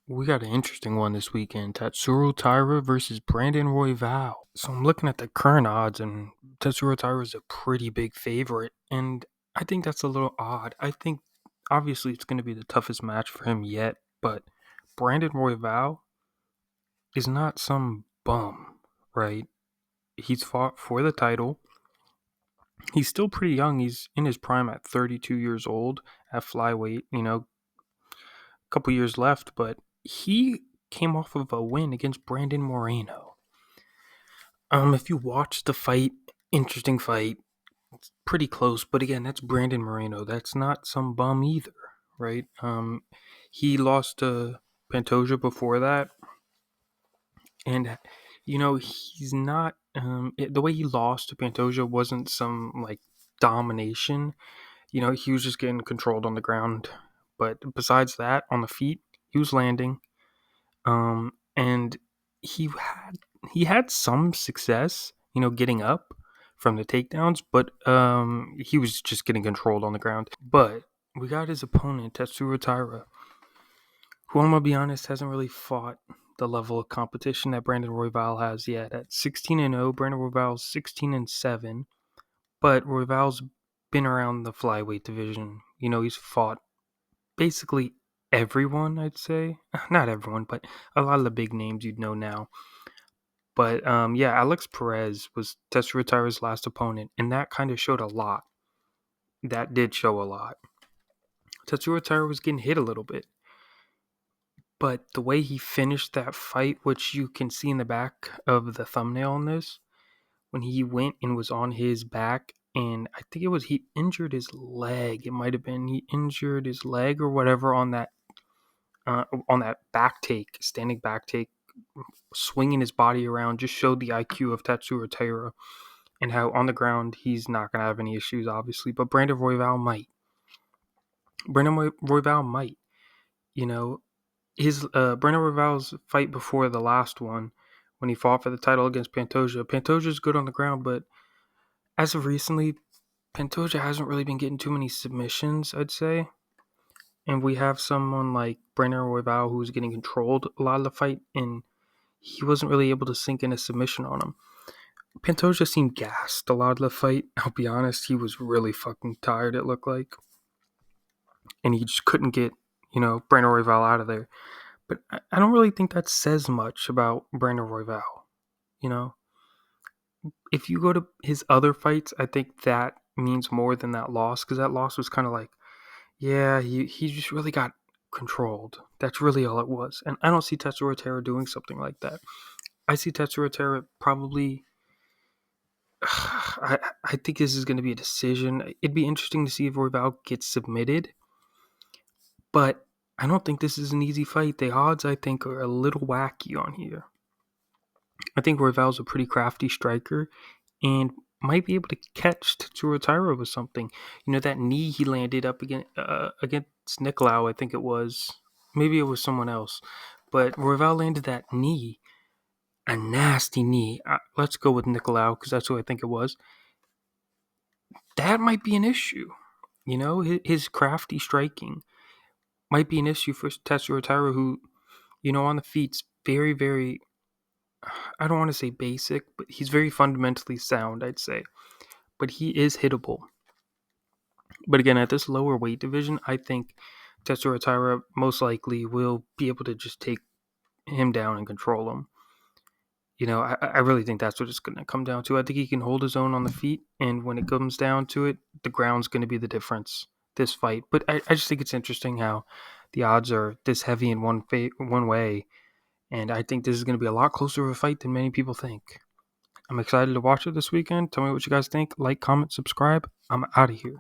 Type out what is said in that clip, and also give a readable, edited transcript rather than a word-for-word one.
We got an interesting one this weekend. Tatsuro Taira versus Brandon Royval. So I'm looking at the current odds, and Tatsuro Taira is a pretty big favorite, and I think that's a little odd. I think obviously it's going to be the toughest match for him yet, but Brandon Royval is not some bum, right? He's fought for the title. He's still pretty young. He's in his prime at 32 years old at flyweight. A couple years left, but he came off of a win against Brandon Moreno. If you watch the fight, interesting fight, pretty close, but again, that's Brandon Moreno. That's not some bum either, right? He lost to Pantoja before that, and he's not. The way he lost to Pantoja wasn't some like domination. He was just getting controlled on the ground. But besides that, on the feet, he was landing. And he had some success, getting up from the takedowns, but he was just getting controlled on the ground. But we got his opponent, Tatsuro Taira, who I'm gonna be honest hasn't really fought the level of competition that Brandon Royval has yet. At 16-0, Brandon Royval's 16-7, but Royval's been around the flyweight division. He's fought basically everyone, I'd say. Not everyone, but a lot of the big names you'd know now. But yeah, Alex Perez was Tatsuro Taira's last opponent, and that kind of showed a lot. That did show a lot. Tatsuro Taira was getting hit a little bit, but the way he finished that fight, which you can see in the back of the thumbnail on this, when he went and was on his back, and I think it was he injured his leg. It might have been he injured his leg or whatever on that back take, standing back take, swinging his body around, just showed the IQ of Tatsuro Taira and how on the ground he's not going to have any issues, obviously. But Brandon Royval might. Brandon Royval might. His Brandon Royval's fight before the last one, when he fought for the title against Pantoja. Pantoja's good on the ground, but as of recently, Pantoja hasn't really been getting too many submissions, I'd say. And we have someone like Brandon Royval who's getting controlled a lot of the fight, and he wasn't really able to sink in a submission on him. Pantoja seemed gassed a lot of the fight. I'll be honest, he was really fucking tired, it looked like. And he just couldn't get, Brandon Royval out of there. But I don't really think that says much about Brandon Royval. If you go to his other fights, I think that means more than that loss, because that loss was kind of like, yeah, he just really got controlled. That's really all it was. And I don't see Tatsuro Taira doing something like that. I see Tatsuro Taira probably. I think this is going to be a decision. It'd be interesting to see if Royval gets submitted, but I don't think this is an easy fight. The odds, I think, are a little wacky on here. I think Royval's a pretty crafty striker and might be able to catch Tatsuro Taira with something. That knee he landed up against Nicolau, I think it was. Maybe it was someone else. But Royval landed that knee, a nasty knee. Let's go with Nicolau because that's who I think it was. That might be an issue. His crafty striking might be an issue for Tatsuro Taira, who, on the feet's very, very, I don't want to say basic, but he's very fundamentally sound, I'd say. But he is hittable. But again, at this lower weight division, I think Tatsuro Taira most likely will be able to just take him down and control him. I really think that's what it's going to come down to. I think he can hold his own on the feet, and when it comes down to it, the ground's going to be the difference this fight. But I just think it's interesting how the odds are this heavy in one way, and I think this is going to be a lot closer of a fight than many people think. I'm excited to watch it this weekend. Tell me what you guys think. Like, comment, subscribe. I'm out of here.